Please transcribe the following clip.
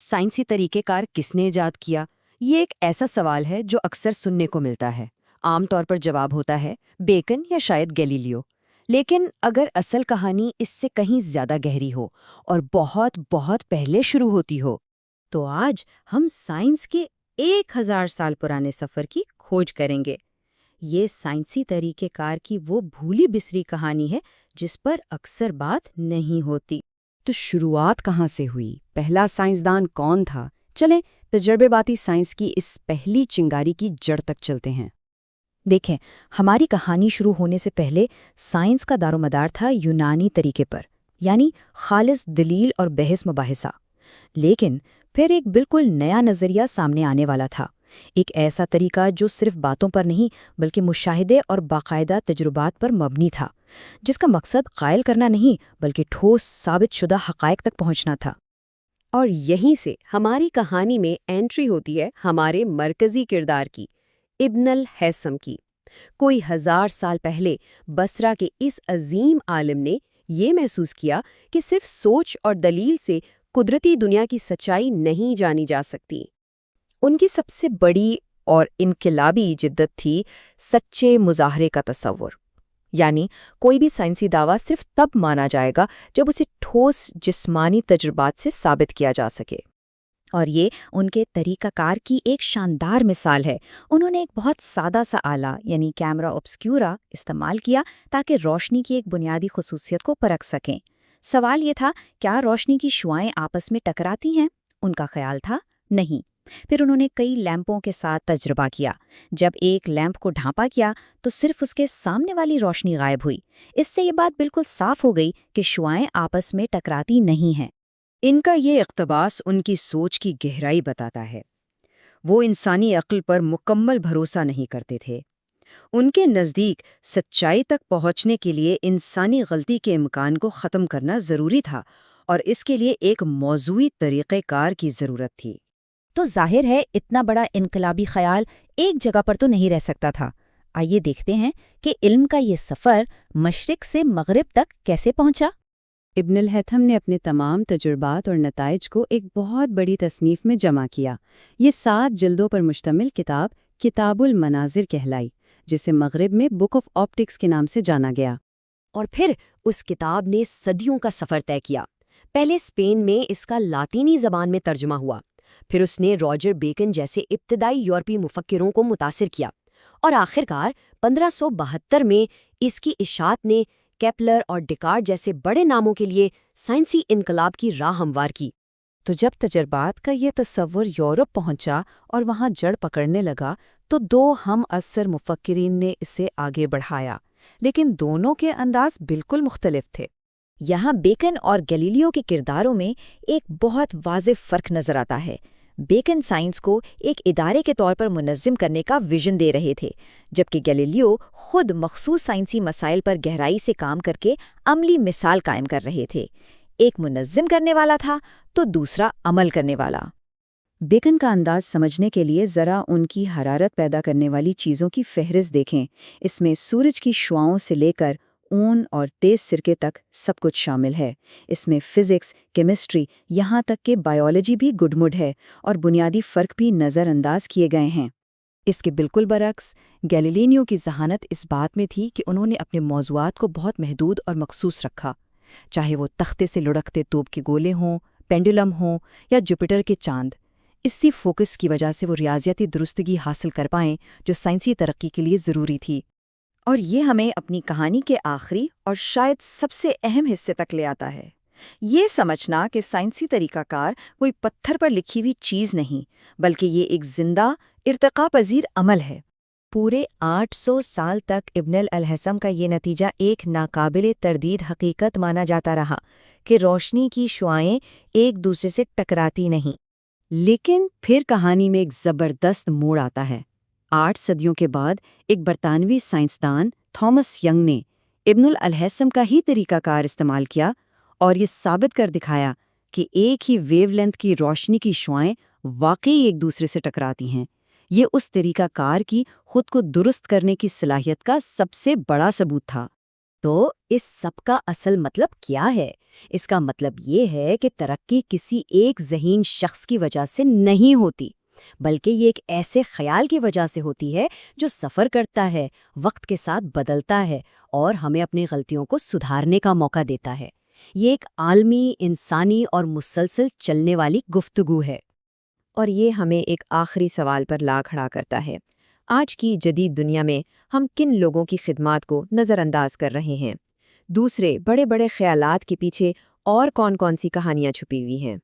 साइंसी तरीके कार किसने इजाद किया? ये एक ऐसा सवाल है जो अक्सर सुनने को मिलता है। आमतौर पर जवाब होता है बेकन या शायद गैलीलियो। लेकिन अगर असल कहानी इससे कहीं ज्यादा गहरी हो और बहुत बहुत पहले शुरू होती हो। तो आज हम साइंस के 1000 साल पुराने सफर की खोज करेंगे। ये साइंसी तरीकेकार की वो भूली बिसरी कहानी है जिस पर अक्सर बात नहीं होती। तो शुरुआत कहाँ से हुई? पहला साइंसदान कौन था? चलें तजर्बेबाती साइंस की इस पहली चिंगारी की जड़ तक चलते हैं। देखें, हमारी कहानी शुरू होने से पहले साइंस का दारोमदार था यूनानी तरीके पर, यानी खालिस दलील और बहस मुबाहिसा। लेकिन फिर एक बिल्कुल नया नज़रिया सामने आने वाला था। एक ऐसा तरीका जो सिर्फ बातों पर नहीं बल्कि मुशाहिदे और बाकायदा तजुर्बात पर मबनी था, जिसका मकसद कायल करना नहीं बल्कि ठोस साबित शुदा हक़ाइक़ तक पहुंचना था। और यहीं से हमारी कहानी में एंट्री होती है हमारे मरकजी किरदार की, इब्न हैसम की। कोई 1000 साल पहले बसरा के इस अजीम आलिम ने ये महसूस किया कि सिर्फ सोच और दलील से कुदरती दुनिया की सच्चाई नहीं जानी जा सकती। उनकी सबसे बड़ी और इनकलाबी जिद्दत थी सच्चे मुजाहरे का तसव्वुर। यानी कोई भी साइंसी दावा सिर्फ तब माना जाएगा जब उसे ठोस जिस्मानी तजुर्बात से साबित किया जा सके। और ये उनके तरीकाकार की एक शानदार मिसाल है। उन्होंने एक बहुत सादा सा आला यानी कैमरा ऑब्स्क्यूरा इस्तेमाल किया ताकि रोशनी की एक बुनियादी खुसूसियत को परख सकें। सवाल ये था, क्या रोशनी की शुआएं आपस में टकराती हैं? उनका ख्याल था नहीं। फिर उन्होंने कई लैंपों के साथ तजुर्बा किया। जब एक लैंप को ढांपा किया तो सिर्फ उसके सामने वाली रोशनी गायब हुई। इससे ये बात बिल्कुल साफ हो गई कि शुआएं आपस में टकराती नहीं हैं। इनका ये इक़्तिबास उनकी सोच की गहराई बताता है। वो इंसानी अक्ल पर मुकम्मल भरोसा नहीं करते थे। उनके नज़दीक सच्चाई तक पहुंचने के लिए इंसानी गलती के इम्कान को ख़त्म करना ज़रूरी था और इसके लिए एक मौज़ूई तरीक़ेकार की ज़रूरत थी। तो जाहिर है इतना बड़ा इनकलाबी ख्याल एक जगह पर तो नहीं रह सकता था। आइए देखते हैं कि इल्म का ये सफ़र मशरिक से मगरिब तक कैसे पहुंचा। इब्न हैथम ने अपने तमाम तजुर्बात और नताइज को एक बहुत बड़ी तसनीफ़ में जमा किया। ये 7 जिल्दों पर मुश्तमिल किताब किताबुल मनाजिर कहलाई, जिसे मगरिब में बुक ऑफ ऑप्टिक्स के नाम से जाना गया। और फिर उस किताब ने सदियों का सफ़र तय किया। पहले स्पेन में इसका लातीनी ज़बान में तर्जुमा हुआ, फिर उसने रॉजर बेकन जैसे इब्तदाई यूरोपीय मुफक्किरों को मुतासिर किया, और आखिरकार 1572 में इसकी इशाअत ने केपलर और डिकार्ट जैसे बड़े नामों के लिए साइंसी इनकलाब की राह हमवार की। तो जब तजर्बात का ये तस्वुर यूरोप पहुंचा और वहां जड़ पकड़ने लगा तो 2 हम असर मुफक्किरीन ने इसे आगे बढ़ाया, लेकिन दोनों के अंदाज बिल्कुल मुख्तलिफ थे। यहाँ बेकन और गैलीलियो के किरदारों में एक बहुत वाज़ेह फ़र्क नज़र आता है। बेकन साइंस को एक इदारे के तौर पर मुनज़्ज़म करने का विजन दे रहे थे, जबकि गैलीलियो खुद मखसूस साइंसी मसाइल पर गहराई से काम करके अमली मिसाल कायम कर रहे थे। एक मुनज़्ज़म करने वाला था तो दूसरा अमल करने वाला। बेकन का अंदाज समझने के लिए ज़रा उनकी हरारत पैदा करने वाली चीज़ों की फहरिस्त देखें। इसमें सूरज की शुआओं से लेकर ऊन और तेज सिरके तक सब कुछ शामिल है। इसमें फिजिक्स, केमिस्ट्री, यहाँ तक कि बायोलॉजी भी गुडमुड है और बुनियादी फ़र्क भी नज़रअंदाज किए गए हैं। इसके बिल्कुल बरक्स गैलीलियो की जहानत इस बात में थी कि उन्होंने अपने मौज़ूआत को बहुत महदूद और मखसूस रखा, चाहे वो तख्ते से लुढ़कते तोप के गोले हों, पेंडुलम हों या जुपिटर के चांद। इसी फोकस की वजह से वो रियाजियाती दुरुस्तगी हासिल कर पाएं जो साइंसी तरक्की के लिए ज़रूरी थी। और ये हमें अपनी कहानी के आखिरी और शायद सबसे अहम हिस्से तक ले आता है। ये समझना कि साइंसी तरीकाकार कोई पत्थर पर लिखी हुई चीज़ नहीं, बल्कि ये एक जिंदा इर्तिका पजीर अमल है। पूरे 800 साल तक इब्न अल-हैसम का ये नतीजा एक नाकाबिले तरदीद हकीकत माना जाता रहा कि रोशनी की शुआएं एक दूसरे से टकराती नहीं। लेकिन फिर कहानी में एक ज़बरदस्त मोड़ आता है। 8 सदियों के बाद एक बरतानवी साइंसदान थॉमस यंग ने इब्न अल-हैसम का ही तरीकाकार इस्तेमाल किया और ये साबित कर दिखाया कि एक ही वेवलेंथ की रोशनी की शुआएं वाकई एक दूसरे से टकराती हैं। ये उस तरीकाकार की खुद को दुरुस्त करने की सलाहियत का सबसे बड़ा सबूत था। तो इस सब का असल मतलब क्या है? اس کا مطلب یہ ہے کہ ترقی کسی ایک ذہین شخص کی وجہ سے نہیں ہوتی، بلکہ یہ ایک ایسے خیال کی وجہ سے ہوتی ہے جو سفر کرتا ہے، وقت کے ساتھ بدلتا ہے اور ہمیں اپنی غلطیوں کو سدھارنے کا موقع دیتا ہے۔ یہ ایک عالمی، انسانی اور مسلسل چلنے والی گفتگو ہے۔ اور یہ ہمیں ایک آخری سوال پر لا کھڑا کرتا ہے۔ آج کی جدید دنیا میں ہم کن لوگوں کی خدمات کو نظر انداز کر رہے ہیں؟ دوسرے بڑے بڑے خیالات کے پیچھے اور کون کون سی کہانیاں چھپی ہوئی ہیں؟